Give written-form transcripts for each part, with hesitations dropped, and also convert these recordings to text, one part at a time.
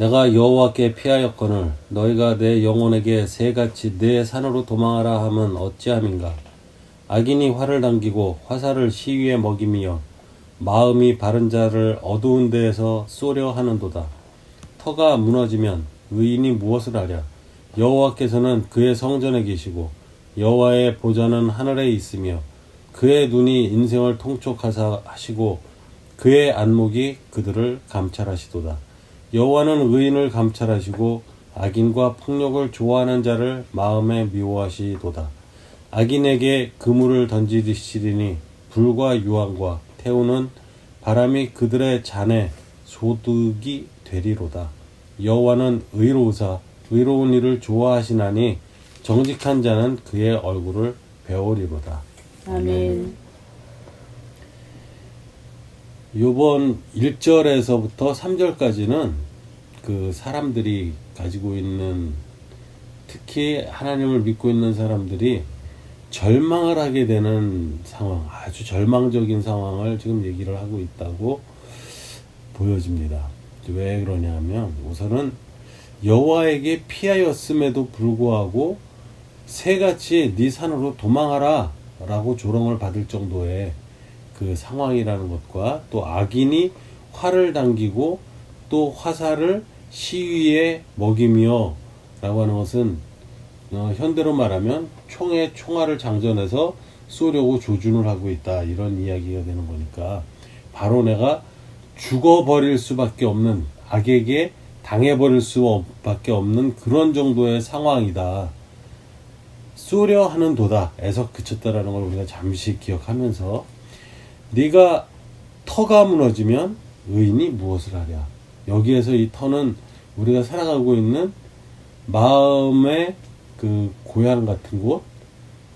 내가 여호와께 피하였거늘 너희가 내 영혼에게 새같이 내 산으로 도망하라 함은 어찌함인가. 악인이 활을 당기고 화살을 시위에 먹이며 마음이 바른 자를 어두운 데에서 쏘려 하는도다. 터가 무너지면 의인이 무엇을 하랴. 여호와께서는 그의 성전에 계시고 여호와의 보좌는 하늘에 있으며 그의 눈이 인생을 통촉하시고 그의 안목이 그들을 감찰하시도다. 여호와는 의인을 감찰하시고 악인과 폭력을 좋아하는 자를 마음에 미워하시도다. 악인에게 그물을 던지시리니 불과 유황과 태우는 바람이 그들의 잔에 소득이 되리로다. 여호와는 의로우사 의로운 일을 좋아하시나니 정직한 자는 그의 얼굴을 배우리로다. 아멘. 요번 1절에서부터 3절까지는 그 사람들이 가지고 있는, 특히 하나님을 믿고 있는 사람들이 절망을 하게 되는 상황, 아주 절망적인 상황을 지금 얘기를 하고 있다고 보여집니다. 왜 그러냐면 우선은 여호와에게 피하였음에도 불구하고 새같이 네 산으로 도망하라 라고 조롱을 받을 정도의 그 상황이라는 것과, 또 악인이 활을 당기고 또 화살을 시위에 먹이며 라고 하는 것은 현대로 말하면 총에 총알을 장전해서 쏘려고 조준을 하고 있다, 이런 이야기가 되는 거니까 바로 내가 죽어버릴 수밖에 없는, 악에게 당해버릴 수밖에 없는 그런 정도의 상황이다. 쏘려 하는 도다 에서 그쳤다라는 걸 우리가 잠시 기억하면서, 네가 터가 무너지면 의인이 무엇을 하랴. 여기에서 이 터는 우리가 살아가고 있는 마음의 그 고향 같은 곳,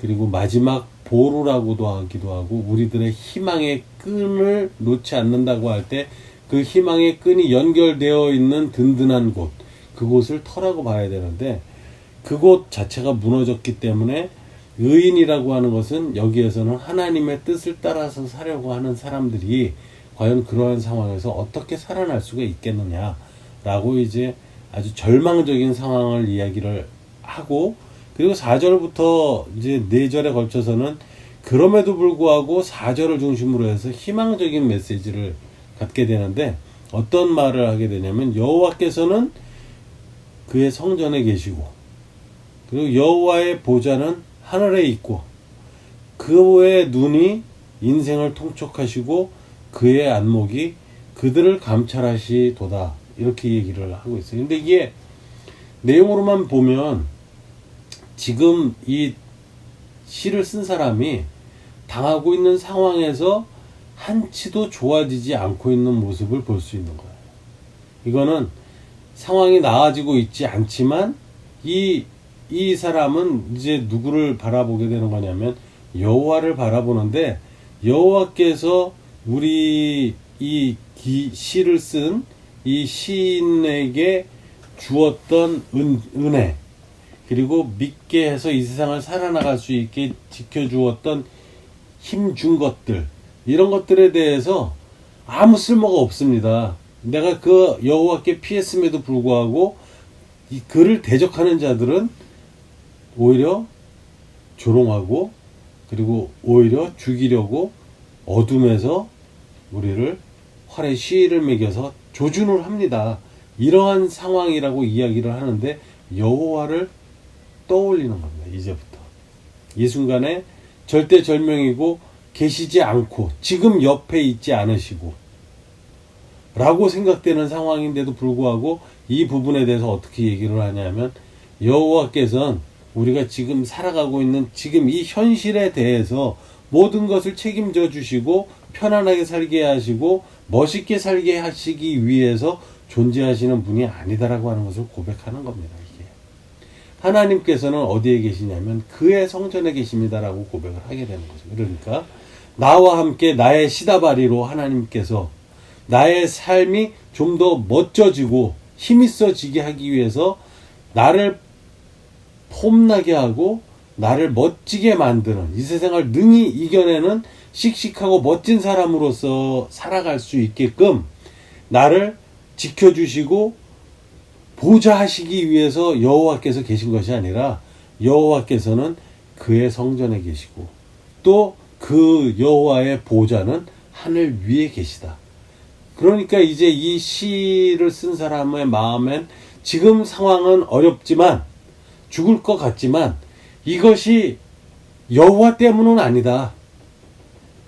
그리고 마지막 보루라고도 하기도 하고, 우리들의 희망의 끈을 놓지 않는다고 할 때 그 희망의 끈이 연결되어 있는 든든한 곳, 그곳을 터라고 봐야 되는데, 그곳 자체가 무너졌기 때문에 의인이라고 하는 것은 여기에서는 하나님의 뜻을 따라서 살려고 하는 사람들이 과연 그러한 상황에서 어떻게 살아날 수가 있겠느냐라고 이제 아주 절망적인 상황을 이야기를 하고, 그리고 4절부터 이제 4절에 걸쳐서는 그럼에도 불구하고 4절을 중심으로 해서 희망적인 메시지를 갖게 되는데, 어떤 말을 하게 되냐면 여호와께서는 그의 성전에 계시고, 그리고 여호와의 보좌는 하늘에 있고 그의 눈이 인생을 통촉하시고 그의 안목이 그들을 감찰하시도다, 이렇게 얘기를 하고 있어요. 근데 이게 내용으로만 보면 지금 이 시를 쓴 사람이 당하고 있는 상황에서 한치도 좋아지지 않고 있는 모습을 볼 수 있는 거예요. 이거는 상황이 나아지고 있지 않지만 이 사람은 이제 누구를 바라보게 되는 거냐면 여호와를 바라보는데, 여호와께서 우리 이 시를 쓴 이 시인에게 주었던 은혜, 그리고 믿게 해서 이 세상을 살아나갈 수 있게 지켜주었던 힘준 것들, 이런 것들에 대해서 아무 쓸모가 없습니다. 내가 그 여호와께 피했음에도 불구하고 이 그를 대적하는 자들은 오히려 조롱하고, 그리고 오히려 죽이려고 어둠에서 우리를 활에 시위를 매겨서 조준을 합니다. 이러한 상황이라고 이야기를 하는데 여호와를 떠올리는 겁니다. 이제부터 이 순간에 절대절명이고 계시지 않고 지금 옆에 있지 않으시고 라고 생각되는 상황인데도 불구하고 이 부분에 대해서 어떻게 얘기를 하냐면, 여호와께서는 우리가 지금 살아가고 있는 지금 이 현실에 대해서 모든 것을 책임져 주시고 편안하게 살게 하시고 멋있게 살게 하시기 위해서 존재하시는 분이 아니다라고 하는 것을 고백하는 겁니다. 이게 하나님께서는 어디에 계시냐면 그의 성전에 계십니다라고 고백을 하게 되는 거죠. 그러니까 나와 함께 나의 시다바리로 하나님께서 나의 삶이 좀 더 멋져지고 힘있어지게 하기 위해서 나를 폼나게 하고 나를 멋지게 만드는, 이 세상을 능히 이겨내는 씩씩하고 멋진 사람으로서 살아갈 수 있게끔 나를 지켜주시고 보좌하시기 위해서 여호와께서 계신 것이 아니라 여호와께서는 그의 성전에 계시고 또 그 여호와의 보좌는 하늘 위에 계시다. 그러니까 이제 이 시를 쓴 사람의 마음엔 지금 상황은 어렵지만 죽을 것 같지만 이것이 여호와 때문은 아니다.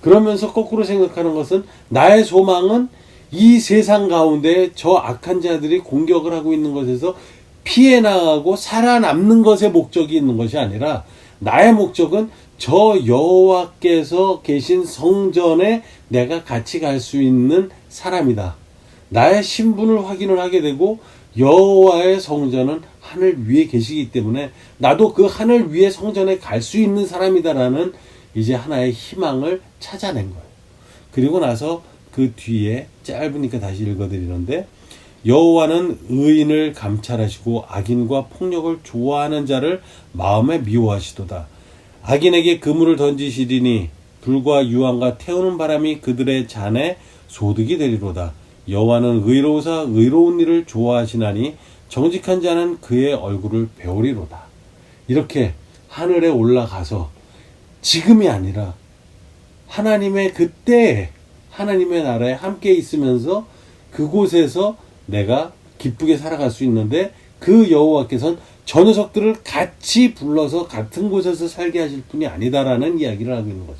그러면서 거꾸로 생각하는 것은 나의 소망은 이 세상 가운데 저 악한 자들이 공격을 하고 있는 것에서 피해 나가고 살아남는 것에 목적이 있는 것이 아니라 나의 목적은 저 여호와께서 계신 성전에 내가 같이 갈 수 있는 사람이다. 나의 신분을 확인을 하게 되고 여호와의 성전은 하늘 위에 계시기 때문에 나도 그 하늘 위에 성전에 갈 수 있는 사람이다라는 이제 하나의 희망을 찾아낸 거예요. 그리고 나서 그 뒤에 짧으니까 다시 읽어드리는데 여호와는 의인을 감찰하시고 악인과 폭력을 좋아하는 자를 마음에 미워하시도다. 악인에게 그물을 던지시리니 불과 유황과 태우는 바람이 그들의 잔에 소득이 되리로다. 여호와는 의로우사 의로운 일을 좋아하시나니 정직한 자는 그의 얼굴을 배우리로다. 이렇게 하늘에 올라가서 지금이 아니라 하나님의 그때에 하나님의 나라에 함께 있으면서 그곳에서 내가 기쁘게 살아갈 수 있는데 그 여호와께서는 저 녀석들을 같이 불러서 같은 곳에서 살게 하실 분이 아니다라는 이야기를 하고 있는 거죠.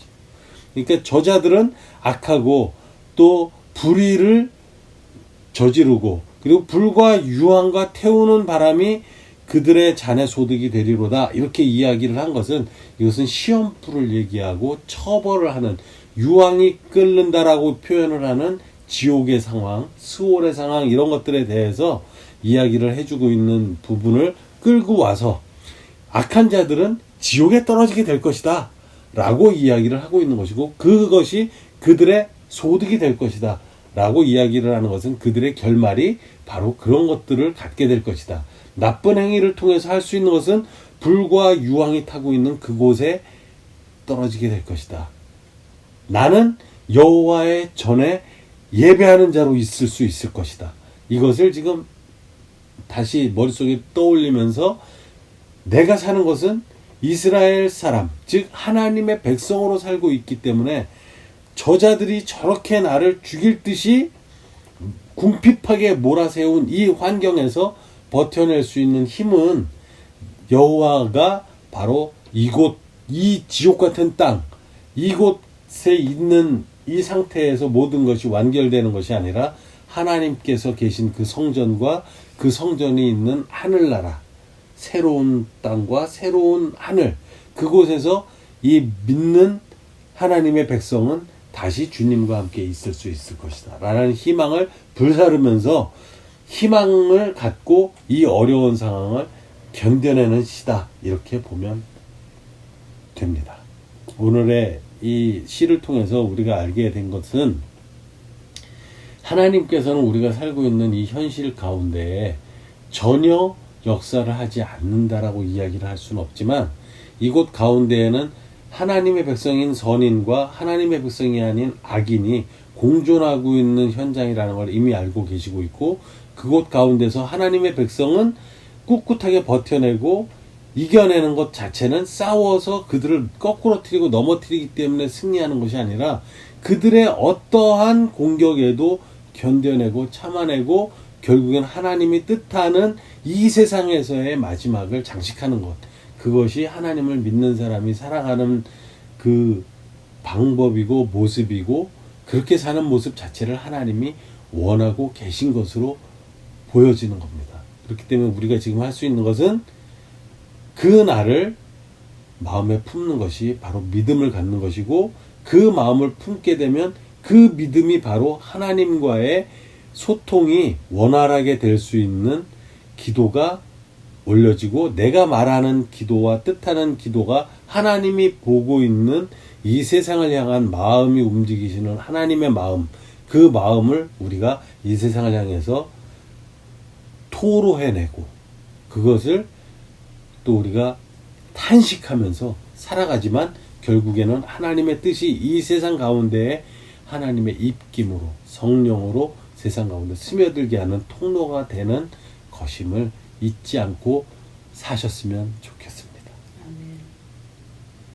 그러니까 저자들은 악하고 또 불의를 저지르고 그리고 불과 유황과 태우는 바람이 그들의 잔의 소득이 되리로다. 이렇게 이야기를 한 것은 이것은 시험불을 얘기하고 처벌을 하는 유황이 끓는다라고 표현을 하는 지옥의 상황, 스올의 상황 이런 것들에 대해서 이야기를 해주고 있는 부분을 끌고 와서 악한 자들은 지옥에 떨어지게 될 것이다 라고 이야기를 하고 있는 것이고 그것이 그들의 소득이 될 것이다 라고 이야기를 하는 것은 그들의 결말이 바로 그런 것들을 갖게 될 것이다. 나쁜 행위를 통해서 할 수 있는 것은 불과 유황이 타고 있는 그곳에 떨어지게 될 것이다. 나는 여호와의 전에 예배하는 자로 있을 수 있을 것이다. 이것을 지금 다시 머릿속에 떠올리면서 내가 사는 것은 이스라엘 사람, 즉 하나님의 백성으로 살고 있기 때문에 저자들이 저렇게 나를 죽일 듯이 궁핍하게 몰아세운 이 환경에서 버텨낼 수 있는 힘은 여호와가 바로 이곳, 이 지옥 같은 땅, 이곳에 있는 이 상태에서 모든 것이 완결되는 것이 아니라 하나님께서 계신 그 성전과 그 성전이 있는 하늘나라, 새로운 땅과 새로운 하늘, 그곳에서 이 믿는 하나님의 백성은 다시 주님과 함께 있을 수 있을 것이다 라는 희망을 불사르면서 희망을 갖고 이 어려운 상황을 견뎌내는 시다, 이렇게 보면 됩니다. 오늘의 이 시를 통해서 우리가 알게 된 것은 하나님께서는 우리가 살고 있는 이 현실 가운데에 전혀 역사를 하지 않는다라고 이야기를 할 수는 없지만 이곳 가운데에는 하나님의 백성인 선인과 하나님의 백성이 아닌 악인이 공존하고 있는 현장이라는 걸 이미 알고 계시고 있고 그곳 가운데서 하나님의 백성은 꿋꿋하게 버텨내고 이겨내는 것 자체는 싸워서 그들을 거꾸로 트리고 넘어뜨리기 때문에 승리하는 것이 아니라 그들의 어떠한 공격에도 견뎌내고 참아내고 결국엔 하나님이 뜻하는 이 세상에서의 마지막을 장식하는 것, 그것이 하나님을 믿는 사람이 살아가는 그 방법이고 모습이고 그렇게 사는 모습 자체를 하나님이 원하고 계신 것으로 보여지는 겁니다. 그렇기 때문에 우리가 지금 할 수 있는 것은 그 날을 마음에 품는 것이 바로 믿음을 갖는 것이고 그 마음을 품게 되면 그 믿음이 바로 하나님과의 소통이 원활하게 될 수 있는 기도가 올려지고 내가 말하는 기도와 뜻하는 기도가 하나님이 보고 있는 이 세상을 향한 마음이 움직이시는 하나님의 마음, 그 마음을 우리가 이 세상을 향해서 토로해내고 그것을 또 우리가 탄식하면서 살아가지만 결국에는 하나님의 뜻이 이 세상 가운데에 하나님의 입김으로 성령으로 세상 가운데 스며들게 하는 통로가 되는 것임을 잊지 않고 사셨으면 좋겠습니다.